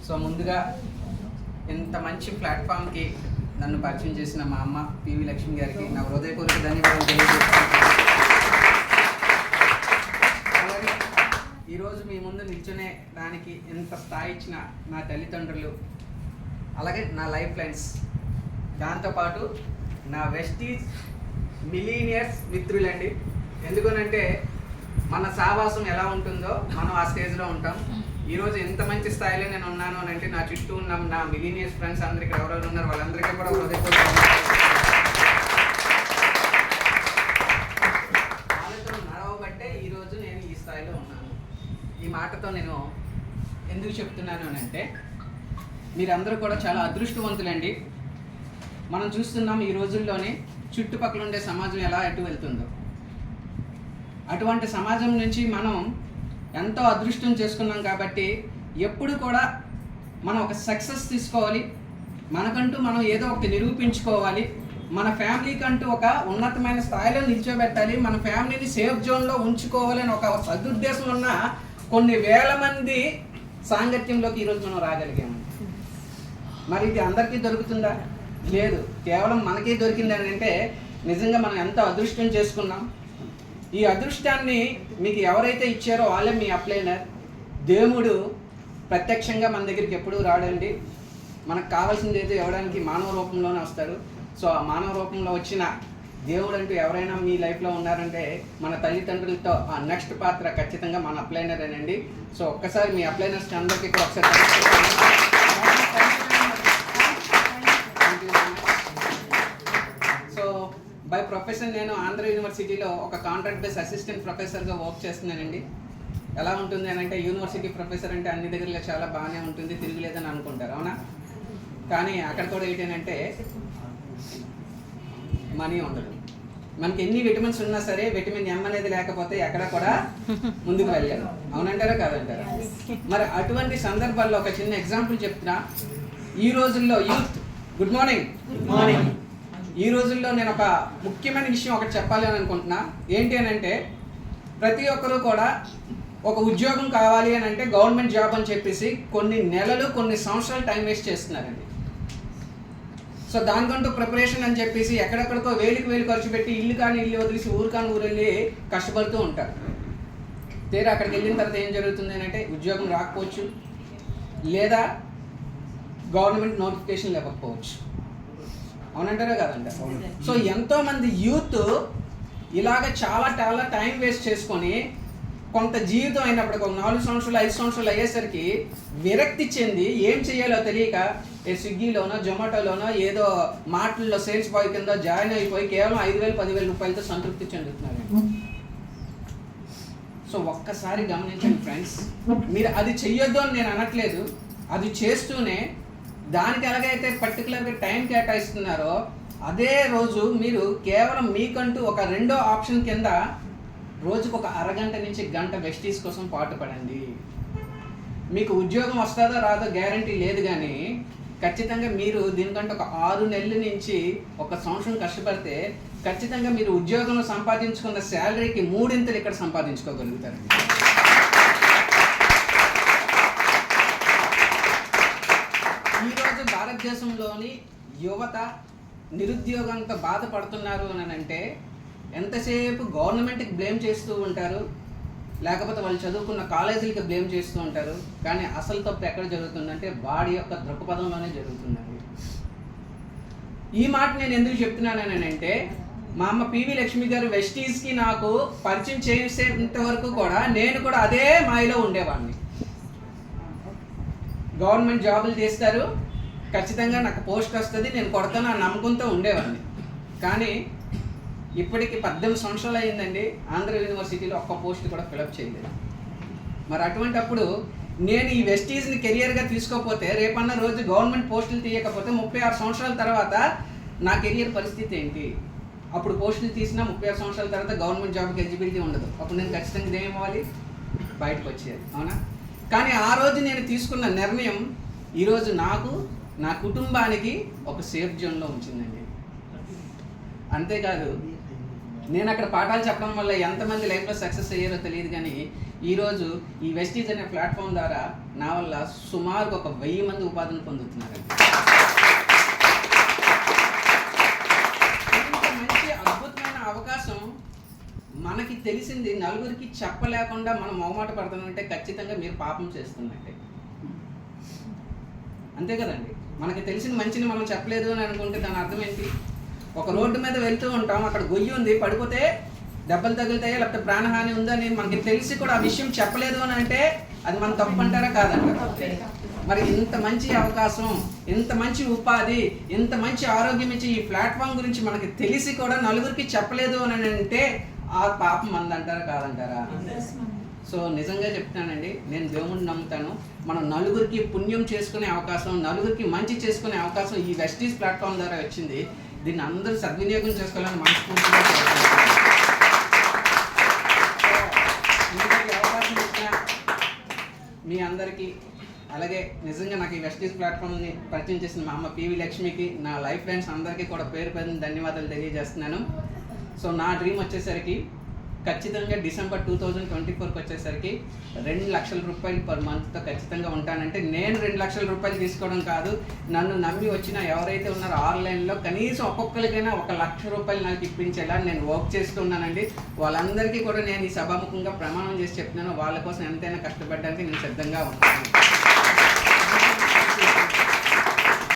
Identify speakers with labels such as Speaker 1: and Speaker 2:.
Speaker 1: So ముందుగా ఇంత మంచి ప్లాట్ఫామ్కి నన్ను పరిచయం చేసిన మా అమ్మ పివి లక్ష్మి గారికి నా హృదయపూర్వక ధన్యవాదాలు తెలియజేస్తున్నాను. అలాగే ఈరోజు మీ ముందు నిల్చునే దానికి ఎంత స్థాయి ఇచ్చిన నా తల్లిదండ్రులు, అలాగే నా లైఫ్ లైన్స్, దాంతోపాటు నా వెస్టీజ్ మిలీనియర్స్ మిత్రులండి. ఎందుకనంటే మన సావాసం ఎలా ఉంటుందో మనం ఆ స్టేజ్లో ఉంటాం. ఈరోజు ఎంత మంచి స్థాయిలో నేను ఉన్నాను అని అంటే నా చుట్టూ ఉన్న నా మిలీనియర్స్ ఫ్రెండ్స్ అందరికీ ఎవరెవరు ఉన్నారు వాళ్ళందరికీ కూడా వాళ్ళతో నడవబట్టే ఈరోజు నేను ఈ స్థాయిలో ఉన్నాను. ఈ మాటతో నేను ఎందుకు చెప్తున్నాను అని అంటే మీరందరూ కూడా చాలా అదృష్టవంతులండి. మనం చూస్తున్నాం ఈ రోజుల్లోనే చుట్టుపక్కల ఉండే సమాజం ఎలా ఎటు వెళ్తుందో. అటువంటి సమాజం నుంచి మనం ఎంతో అదృష్టం చేసుకున్నాం కాబట్టి ఎప్పుడు కూడా మనం ఒక సక్సెస్ తీసుకోవాలి, మనకంటూ మనం ఏదో ఒకటి నిరూపించుకోవాలి, మన ఫ్యామిలీకి అంటూ ఒక ఉన్నతమైన స్థాయిలో నిల్చోబెట్టాలి, మన ఫ్యామిలీని సేఫ్ జోన్లో ఉంచుకోవాలి అని ఒక సదుద్దేశం ఉన్న కొన్ని వేల మంది సాంగత్యంలోకి ఈరోజు మనం రాగలిగాము. మరి ఇది అందరికీ దొరుకుతుందా? లేదు, కేవలం మనకే దొరికింది అని అంటే నిజంగా మనం ఎంతో అదృష్టం చేసుకున్నాం. ఈ అదృష్టాన్ని మీకు ఎవరైతే ఇచ్చారో వాళ్ళే మీ అప్లైనర్. దేవుడు ప్రత్యక్షంగా మన దగ్గరికి ఎప్పుడూ రాడండి. మనకు కావాల్సింది అయితే ఇవ్వడానికి మానవ రూపంలోనే వస్తారు. సో ఆ మానవ రూపంలో వచ్చిన దేవుడు అంటూ ఎవరైనా మీ లైఫ్లో ఉన్నారంటే మన తల్లిదండ్రులతో ఆ నెక్స్ట్ పాత్ర ఖచ్చితంగా మన అప్లైనర్ అనండి. సో ఒక్కసారి మీ అప్లైనర్స్ అందరికీ కూడా ఒకసారి బై ప్రొఫెషన్ నేను ఆంధ్ర యూనివర్సిటీలో ఒక కాంట్రాక్ట్ బేస్ అసిస్టెంట్ ప్రొఫెసర్గా వర్క్ చేస్తున్నానండి. ఎలా ఉంటుంది అని అంటే యూనివర్సిటీ ప్రొఫెసర్ అంటే అన్ని దగ్గరలో చాలా బాగానే ఉంటుంది, తిరుగులేదని అనుకుంటారు, అవునా? కానీ అక్కడ కూడా ఏంటంటే మనీ ఉండదు. మనకి ఎన్ని విటమిన్స్ ఉన్నా సరే విటమిన్ ఎం అనేది లేకపోతే ఎక్కడ కూడా ముందుకు వెళ్ళారు, అవునంటారా కాదంటారా? మరి అటువంటి సందర్భాల్లో ఒక చిన్న ఎగ్జాంపుల్ చెప్తున్నా. ఈ రోజుల్లో యూత్, గుడ్ మార్నింగ్. ఈ రోజుల్లో నేను ఒక ముఖ్యమైన విషయం ఒకటి చెప్పాలి అని అనుకుంటున్నా. ఏంటి అని అంటే ప్రతి ఒక్కరూ కూడా ఒక ఉద్యోగం కావాలి అని అంటే గవర్నమెంట్ జాబ్ అని చెప్పేసి కొన్ని నెలలు కొన్ని సంవత్సరాలు టైం వేస్ట్ చేస్తున్నారండి. సో దానికంటూ ప్రిపరేషన్ అని చెప్పేసి ఎక్కడెక్కడికో వేలు ఖర్చు పెట్టి ఇల్లు కాని ఇల్లు వదిలేసి ఊరు కాని ఊరు వెళ్ళి కష్టపడుతూ ఉంటారు. తీరా అక్కడికి వెళ్ళిన తర్వాత ఏం జరుగుతుంది అని అంటే ఉద్యోగం రాకపోవచ్చు, లేదా గవర్నమెంట్ నోటిఫికేషన్ లేకపోవచ్చు, అవునంటారా కాదంటారు? సో ఎంతోమంది యూత్ ఇలాగ చాలా టైం వేస్ట్ చేసుకొని కొంత జీవితం అయినప్పటికీ ఒక 4 సంవత్సరాలు 5 సంవత్సరాలు అయ్యేసరికి విరక్తి చెంది ఏం చేయాలో తెలియక స్విగ్గీలోనో జొమాటోలోనో ఏదో మాటల్లో సేల్స్ బాయ్ కింద జాయిన్ అయిపోయి కేవలం 5,000-10,000 రూపాయలతో సంతృప్తి చెందుతున్నారు. సో ఒక్కసారి గమనించండి ఫ్రెండ్స్, మీరు అది చెయ్యొద్దు అని నేను అనట్లేదు, అది చేస్తూనే దానికి ఎలాగైతే పర్టికులర్గా టైం కేటాయిస్తున్నారో అదే రోజు మీరు కేవలం మీకంటూ ఒక రెండో ఆప్షన్ కింద రోజుకు ఒక అరగంట నుంచి గంట వెస్టీస్ కోసం పాటుపడండి. మీకు ఉద్యోగం వస్తుందో రాదో గ్యారంటీ లేదు, కానీ ఖచ్చితంగా మీరు దీనికంటే ఒక 6 నెలల నుంచి 1 సంవత్సరం కష్టపడితే ఖచ్చితంగా మీరు ఉద్యోగంలో సంపాదించుకున్న శాలరీకి 3 ఇంతలు ఇక్కడ సంపాదించుకోగలుగుతారండి. ఈరోజు భారతదేశంలోని యువత నిరుద్యోగంతో బాధపడుతున్నారు అని అంటే ఎంతసేపు గవర్నమెంట్కి బ్లేమ్ చేస్తూ ఉంటారు, లేకపోతే వాళ్ళు చదువుకున్న కాలేజీలకి బ్లేమ్ చేస్తూ ఉంటారు. కానీ అసలు తప్పు ఎక్కడ జరుగుతుందంటే వాడి యొక్క దృక్పథంలోనే జరుగుతుందండి. ఈ మాట నేను ఎందుకు చెప్తున్నానని అంటే మా అమ్మ పివి లక్ష్మి గారు వెస్టీస్కి నాకు పరిచయం చేసేంత వరకు కూడా నేను కూడా అదే మాయలో ఉండేవాడిని. గవర్నమెంట్ జాబులు చేస్తారు, ఖచ్చితంగా నాకు పోస్ట్ వస్తుంది, నేను కొడతాను ఆ నమ్మకంతో ఉండేవాడిని. కానీ ఇప్పటికి 18 సంవత్సరాలు అయిందండి, ఆంధ్ర యూనివర్సిటీలో ఒక్క పోస్ట్ కూడా ఫిలప్ చేయలేదు. మరి అటువంటప్పుడు నేను ఈ వెస్టీజ్ని కెరియర్గా తీసుకోకపోతే రేపన్న రోజు గవర్నమెంట్ పోస్టులు తీయకపోతే 36 సంవత్సరాల తర్వాత నా కెరియర్ పరిస్థితి ఏంటి? అప్పుడు పోస్టులు తీసినా 36 సంవత్సరాల తర్వాత గవర్నమెంట్ జాబ్కి ఎలిజిబిలిటీ ఉండదు. అప్పుడు నేను ఖచ్చితంగా ఏమవ్వాలి? బయటకు వచ్చేది, అవునా? కానీ ఆ రోజు నేను తీసుకున్న నిర్ణయం ఈరోజు నాకు, నా కుటుంబానికి ఒక సేఫ్ జోన్లో ఉంచిందండి. అంతేకాదు నేను అక్కడ పాఠాలు చెప్పడం వల్ల ఎంతమంది లైఫ్లో సక్సెస్ అయ్యారో తెలియదు, కానీ ఈరోజు ఈ వెస్టీజ్ అనే ప్లాట్ఫామ్ ద్వారా నా వల్ల సుమారుగా 1000 మంది ఉపాధిని పొందుతున్నారండి. ఇంత మంచి అద్భుతమైన అవకాశం మనకి తెలిసింది నలుగురికి చెప్పలేకుండా మనం మొహమాట పడుతున్నామంటే ఖచ్చితంగా మీరు పాపం చేస్తున్నట్టే, అంతే కదండి. మనకి తెలిసిన మంచిని మనం చెప్పలేదు అని అనుకుంటే దాని అర్థం ఏంటి? ఒక రోడ్డు మీద వెళ్తూ ఉంటాం, అక్కడ గొయ్యి ఉంది, పడిపోతే దెబ్బలు తగులుతాయి లేకపోతే ప్రాణహాని ఉందని మనకి తెలిసి కూడా ఆ విషయం చెప్పలేదు అని అంటే అది మన తప్పు అంటారా కాదంటారా? మరి ఇంత మంచి అవకాశం, ఇంత మంచి ఉపాధి, ఇంత మంచి ఆరోగ్యం ఇచ్చి ఈ ప్లాట్ఫామ్ గురించి మనకి తెలిసి కూడా నలుగురికి చెప్పలేదు అని అంటే ఆ పాపం మందంటారా కాదంటారా? సో నిజంగా చెప్తానండి, నేను దేవుణ్ణి నమ్ముతాను. మనం నలుగురికి పుణ్యం చేసుకునే అవకాశం, నలుగురికి మంచి చేసుకునే అవకాశం ఈ వెస్టీజ్ ప్లాట్ఫామ్ ద్వారా వచ్చింది. దీన్ని అందరూ సద్వినియోగం చేసుకోవాలని మనస్ఫూర్తిగా అవకాశం ఇచ్చిన మీ అందరికీ, అలాగే నిజంగా నాకు ఈ వెస్టీజ్ ప్లాట్ఫామ్ని పరిచయం చేసిన మా అమ్మ పివి లక్ష్మికి, నా లైఫ్ ఫ్రెండ్స్ అందరికీ కూడా పేరు పేరున ధన్యవాదాలు తెలియజేస్తున్నాను. సో నా డ్రీమ్ వచ్చేసరికి ఖచ్చితంగా డిసెంబర్ 2024కి వచ్చేసరికి 2 లక్షల రూపాయలు పర్ మంత్తో ఖచ్చితంగా ఉంటానంటే నేను 2 లక్షల రూపాయలు తీసుకోవడం కాదు, నన్ను నమ్మి వచ్చిన ఎవరైతే ఉన్నారో ఆన్లైన్లో కనీసం ఒక్కొక్కరికైనా 1 లక్ష రూపాయలు నాకు ఇప్పించేలా నేను వర్క్ చేస్తున్నానండి. వాళ్ళందరికీ కూడా నేను ఈ సభాముఖంగా ప్రమాణం చేసి చెప్తున్నాను, వాళ్ళ కోసం ఎంతైనా కష్టపడడానికి నేను సిద్ధంగా ఉన్నాను.